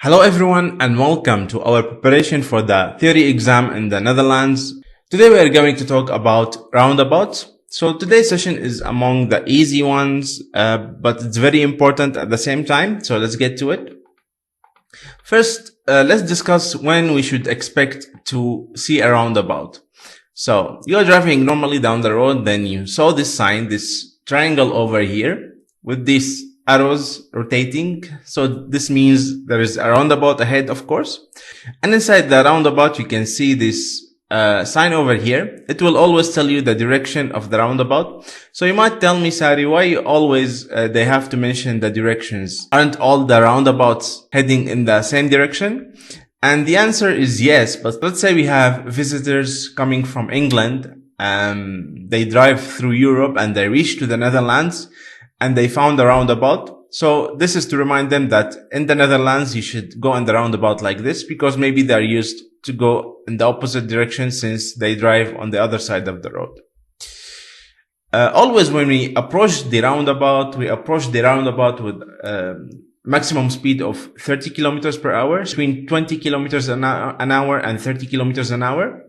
Hello everyone and welcome to our preparation for the theory exam in the Netherlands. Today we are going to talk about roundabouts. So today's session is among the easy ones, but it's very important at the same time. So let's get to it. First, let's discuss when we should expect to see a roundabout. So you are driving normally down the road, then you saw this sign, this triangle over here with these arrows rotating. So this means there is a roundabout ahead, of course. And inside the roundabout, you can see this sign over here. It will always tell you the direction of the roundabout. So you might tell me, Sari, why always they have to mention the directions? Aren't all the roundabouts heading in the same direction? And the answer is yes, but let's say we have visitors coming from England. They drive through Europe and they reach to the Netherlands and they found a roundabout. So this is to remind them that in the Netherlands, you should go in the roundabout like this because maybe they're used to go in the opposite direction since they drive on the other side of the road. Always when we approach the roundabout, with maximum speed of 30 kilometers per hour, between 20 kilometers an hour and 30 kilometers an hour.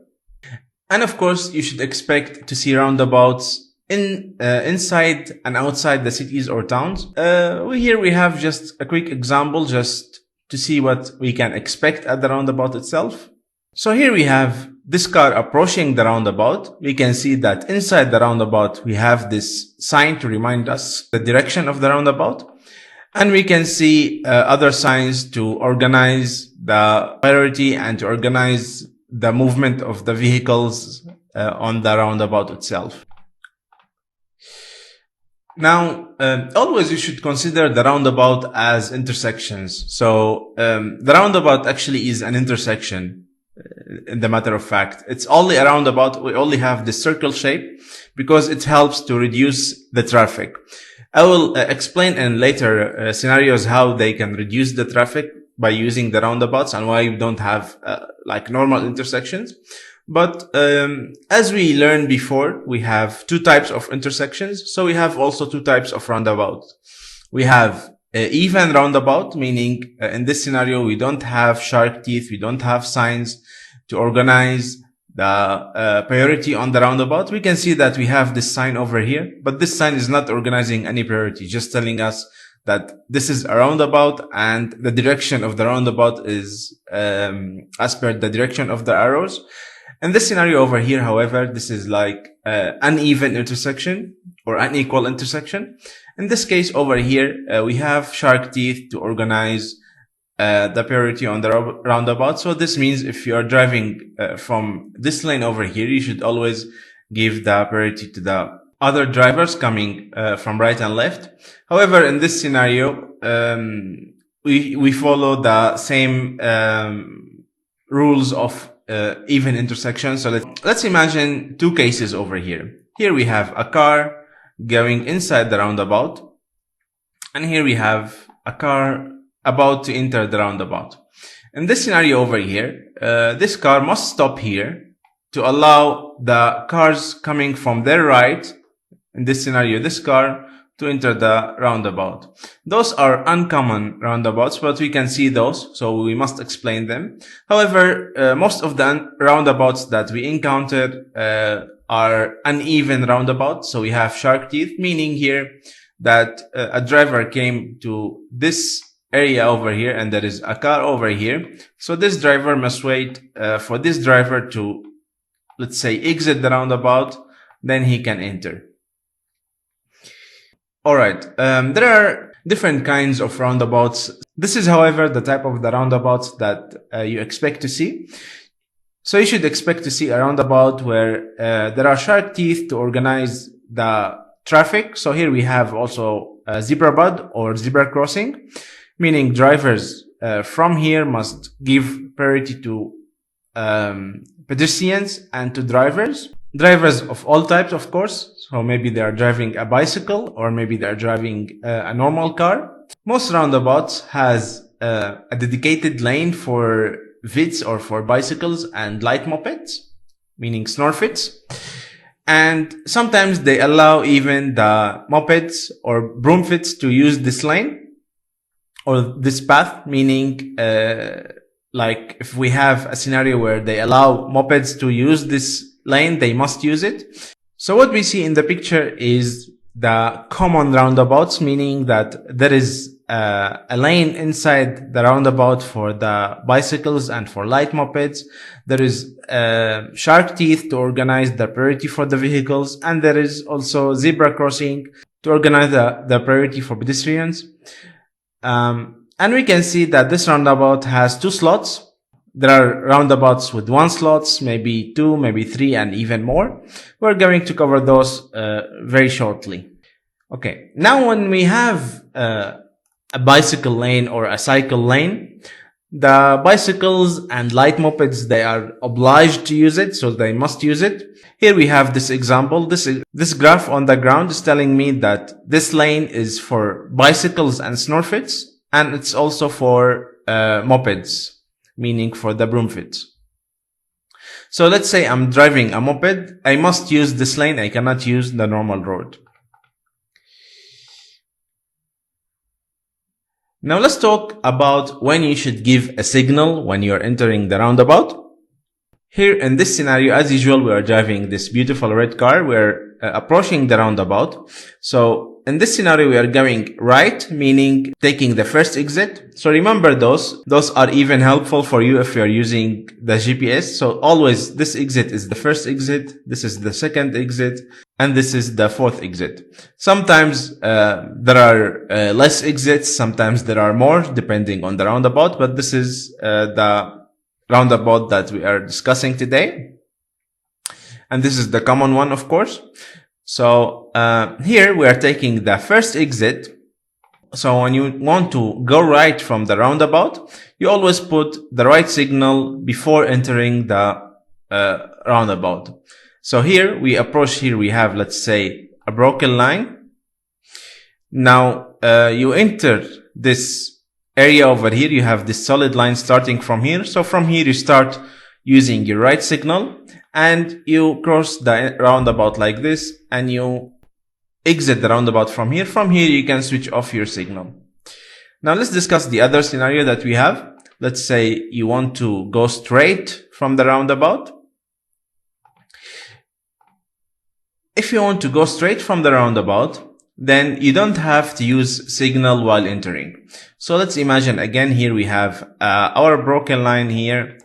And of course, you should expect to see roundabouts inside and outside the cities or towns. Here we have just a quick example just to see what we can expect at the roundabout itself. So here we have this car approaching the roundabout. We can see that inside the roundabout, we have this sign to remind us the direction of the roundabout. And we can see other signs to organize the priority and to organize the movement of the vehicles on the roundabout itself. Now, always you should consider the roundabout as intersections. So the roundabout actually is an intersection. In the matter of fact, it's only a roundabout. We only have the circle shape because it helps to reduce the traffic. I will explain in later scenarios how they can reduce the traffic by using the roundabouts and why we don't have like normal intersections. But as we learned before, we have two types of intersections. So we have also two types of roundabouts. We have even roundabout, meaning in this scenario, we don't have shark teeth. We don't have signs to organize the priority on the roundabout. We can see that we have this sign over here, but this sign is not organizing any priority, just telling us that this is a roundabout and the direction of the roundabout is as per the direction of the arrows. In this scenario over here, however, this is like uneven intersection or unequal intersection. In this case over here, we have shark teeth to organize the priority on the roundabout. So this means if you are driving from this lane over here, you should always give the priority to the other drivers coming from right and left. However, in this scenario, we follow the same rules of even intersection. So let's imagine two cases over here. Here we have a car going inside the roundabout, and here we have a car about to enter the roundabout. In this scenario over here, this car must stop here to allow the cars coming from their right, in this scenario, this car, to enter the roundabout. Those are uncommon roundabouts, but we can see those, so we must explain them. However, most of the roundabouts that we encountered are uneven roundabouts. So we have shark teeth, meaning here that a driver came to this area over here and there is a car over here. So this driver must wait for this driver to, let's say, exit the roundabout, then he can enter. All right. There are different kinds of roundabouts. This is, however, the type of the roundabouts that you expect to see. So you should expect to see a roundabout where there are shark teeth to organize the traffic. So here we have also a zebra bud or zebra crossing, meaning drivers from here must give priority to pedestrians and to drivers. Drivers of all types, of course. So maybe they are driving a bicycle or maybe they are driving a normal car. Most roundabouts has a dedicated lane for vids or for bicycles and light mopeds, meaning snorfits. And sometimes they allow even the mopeds or broomfits to use this lane. or this path, meaning like if we have a scenario where they allow mopeds to use this lane, they must use it. So what we see in the picture is the common roundabouts, meaning that there is a lane inside the roundabout for the bicycles and for light mopeds. There is shark teeth to organize the priority for the vehicles, and there is also zebra crossing to organize the priority for pedestrians. And we can see that this roundabout has 2 slots. There are roundabouts with 1 slots, maybe 2, maybe 3, and even more. We're going to cover those very shortly. Okay, now when we have a bicycle lane or a cycle lane, the bicycles and light mopeds, they are obliged to use it, so they must use it. Here we have this example. This graph on the ground is telling me that this lane is for bicycles and snowfits, and it's also for mopeds, meaning for the broomfits. So let's say I'm driving a moped. I must use this lane. I cannot use the normal road. Now let's talk about when you should give a signal when you're entering the roundabout. Here in this scenario, as usual, we are driving this beautiful red car. We're approaching the roundabout. So in this scenario, we are going right, meaning taking the first exit. So remember those are even helpful for you if you're using the GPS. So always this exit is the first exit. This is the second exit. And this is the fourth exit. Sometimes there are less exits. Sometimes there are more, depending on the roundabout. But this is the roundabout that we are discussing today. And this is the common one, of course. So here we are taking the first exit. So when you want to go right from the roundabout, you always put the right signal before entering the roundabout. So here we approach, here we have, let's say, a broken line. Now you enter this area over here. You have this solid line starting from here. So from here you start using your right signal and you cross the roundabout like this and you exit the roundabout from here. From here you can switch off your signal. Now let's discuss the other scenario that we have. Let's say you want to go straight from the roundabout. If you want to go straight from the roundabout, then you don't have to use signal while entering. So let's imagine again, here we have our broken line here.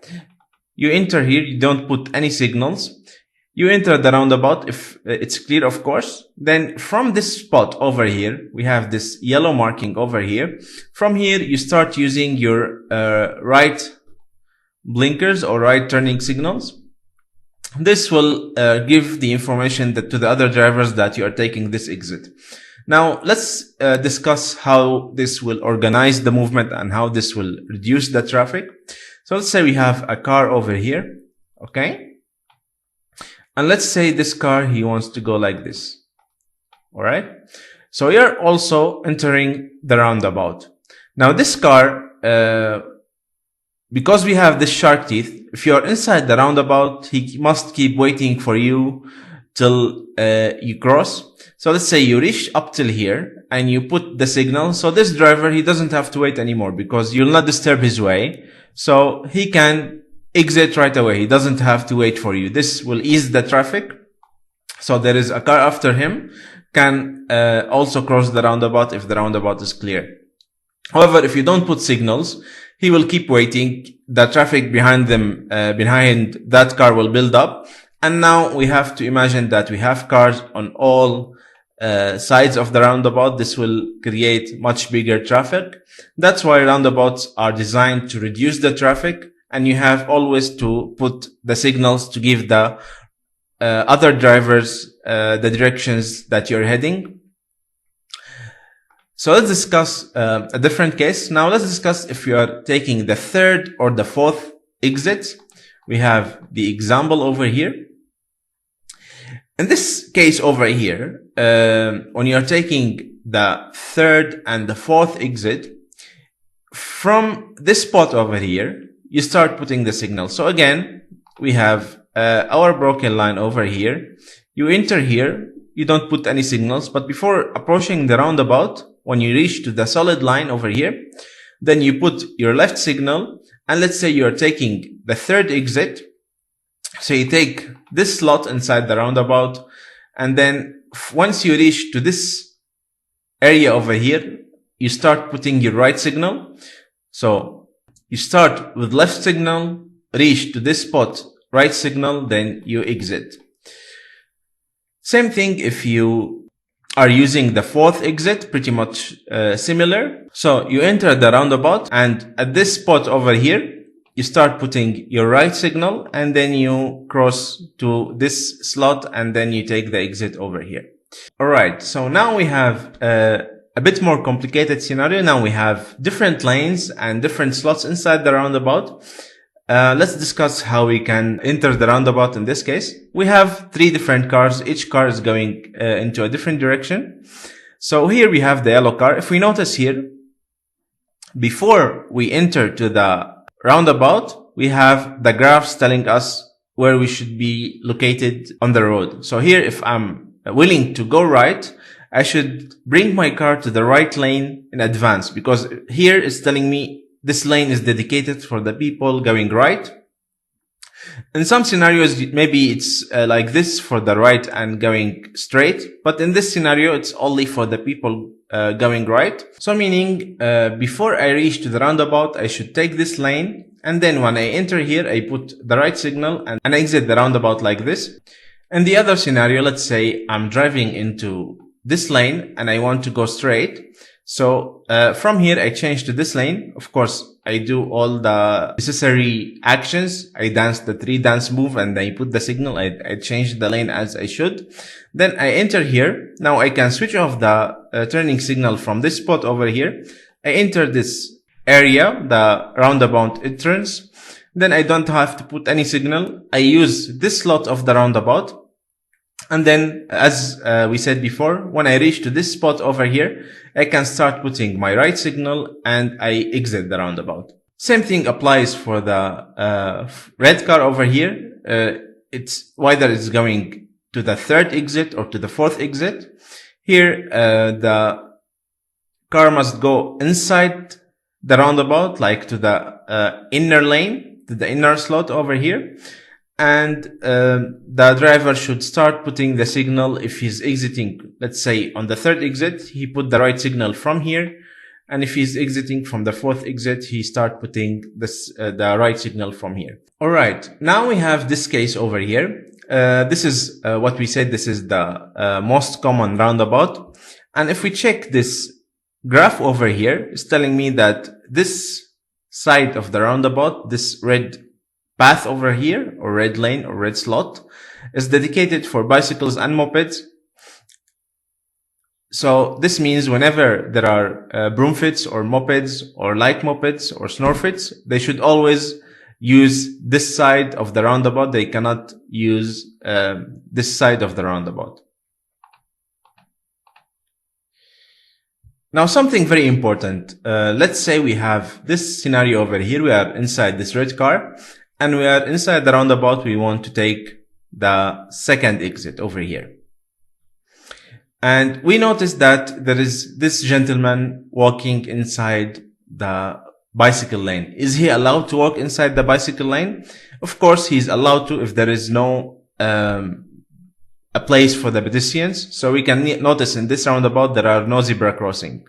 You enter here, you don't put any signals. You enter the roundabout, if it's clear, of course. Then from this spot over here, we have this yellow marking over here. From here, you start using your right blinkers or right turning signals. This will give the information to the other drivers that you are taking this exit. Now, let's discuss how this will organize the movement and how this will reduce the traffic. So let's say we have a car over here, okay? And let's say this car, he wants to go like this, all right? So you're also entering the roundabout. Now this car, because we have this shark teeth, if you're inside the roundabout, he must keep waiting for you till you cross. So let's say you reach up till here and you put the signal. So this driver, he doesn't have to wait anymore because you'll not disturb his way. So he can exit right away. He doesn't have to wait for you. This will ease the traffic. So there is a car after him can also cross the roundabout if the roundabout is clear. However, if you don't put signals, he will keep waiting. The traffic behind them, behind that car will build up. And now we have to imagine that we have cars on all sides of the roundabout. This will create much bigger traffic. That's why roundabouts are designed to reduce the traffic. And you have always to put the signals to give the other drivers the directions that you're heading. So let's discuss a different case. Now let's discuss if you are taking the third or the fourth exit. We have the example over here. In this case over here, when you are taking the third and the fourth exit, from this spot over here, you start putting the signal. So again, we have our broken line over here. You enter here, you don't put any signals, but before approaching the roundabout, when you reach to the solid line over here, Then you put your left signal, and let's say you're taking the third exit. So you take this slot inside the roundabout, and then once you reach to this area over here, you start putting your right signal. So you start with left signal, reach to this spot, right signal, then you exit. Same thing if you are using the fourth exit, pretty much similar. So you enter the roundabout, and at this spot over here, you start putting your right signal, and then you cross to this slot, and then you take the exit over here. All right. So now we have a bit more complicated scenario. Now we have different lanes and different slots inside the roundabout. Let's discuss how we can enter the roundabout in this case. We have 3 different cars. Each car is going into a different direction. So here we have the yellow car. If we notice here, before we enter to the roundabout, we have the graphs telling us where we should be located on the road. So here, if I'm willing to go right, I should bring my car to the right lane in advance, because here it's telling me this lane is dedicated for the people going right. In some scenarios, maybe it's like this for the right and going straight. But in this scenario, it's only for the people going right. So meaning, before I reach to the roundabout, I should take this lane. And then when I enter here, I put the right signal and exit the roundabout like this. In the other scenario, let's say I'm driving into this lane and I want to go straight. So from here, I change to this lane. Of course, I do all the necessary actions. I dance the 3 dance move, and I put the signal. I change the lane as I should. Then I enter here. Now I can switch off the turning signal from this spot over here. I enter this area, the roundabout entrance. Then I don't have to put any signal. I use this slot of the roundabout. And then, as we said before, when I reach to this spot over here, I can start putting my right signal and I exit the roundabout. Same thing applies for the red car over here. It's whether it's going to the third exit or to the fourth exit. Here, the car must go inside the roundabout, like to the inner lane, to the inner slot over here. And the driver should start putting the signal if he's exiting, let's say on the third exit, he put the right signal from here. And if he's exiting from the fourth exit, he start putting this the right signal from here. All right. Now we have this case over here. This is what we said. This is the most common roundabout. And if we check this graph over here, it's telling me that this side of the roundabout, this red path over here, or red lane or red slot, is dedicated for bicycles and mopeds. So this means whenever there are broomfits or mopeds or light mopeds or snorfits, they should always use this side of the roundabout. They cannot use this side of the roundabout. Now, something very important. Let's say we have this scenario over here. We are inside this red car, and we are inside the roundabout. We want to take the second exit over here. And we notice that there is this gentleman walking inside the bicycle lane. Is he allowed to walk inside the bicycle lane? Of course, he's allowed to if there is no a place for the pedestrians. So we can notice in this roundabout there are no zebra crossing.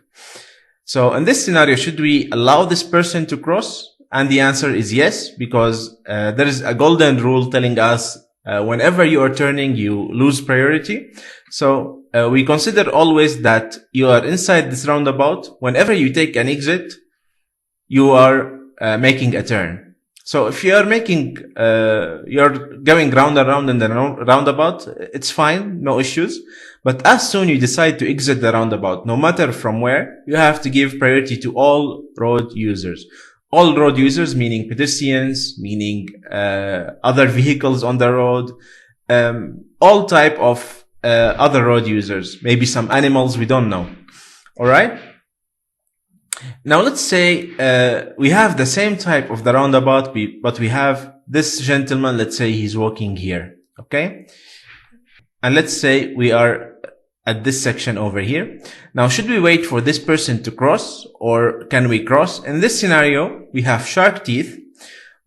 So in this scenario, should we allow this person to cross? And the answer is yes, because there is a golden rule telling us whenever you are turning, you lose priority. So we consider always that you are inside this roundabout. Whenever you take an exit, you are making a turn. So if you are making, you're going round and round in the roundabout, it's fine, no issues. But as soon you decide to exit the roundabout, no matter from where, you have to give priority to all road users. All road users, meaning pedestrians, meaning other vehicles on the road, all type of other road users, maybe some animals, we don't know. All right. Now let's say we have the same type of the roundabout, but we have this gentleman. Let's say he's walking here, okay? And let's say we are at this section over here. Now, should we wait for this person to cross, or can we cross? In this scenario, we have shark teeth,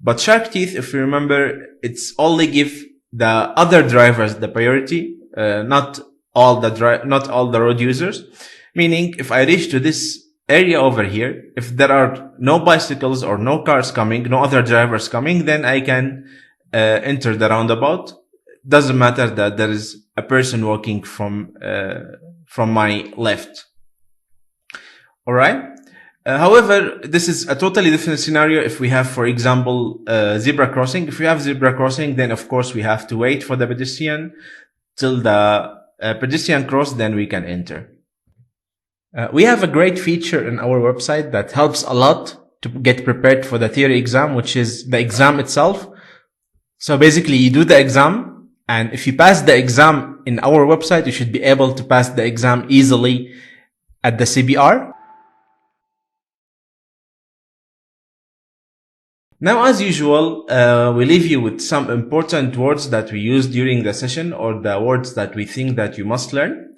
but shark teeth, if you remember, it's only give the other drivers the priority, not all the road users. Meaning, if I reach to this area over here, if there are no bicycles or no cars coming, no other drivers coming, then I can enter the roundabout. Doesn't matter that there is a person walking from my left. All right. However, this is a totally different scenario if we have, for example, zebra crossing. If we have zebra crossing, then of course we have to wait for the pedestrian till the pedestrian cross, then we can enter. We have a great feature in our website that helps a lot to get prepared for the theory exam, which is the exam itself. So basically, you do the exam, and if you pass the exam in our website, you should be able to pass the exam easily at the CBR. Now, as usual, we leave you with some important words that we use during the session, or the words that we think that you must learn.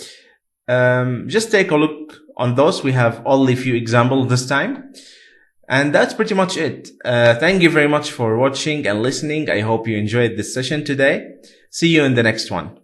Just take a look on those. We have only a few examples this time. And that's pretty much it. Thank you very much for watching and listening. I hope you enjoyed this session today. See you in the next one.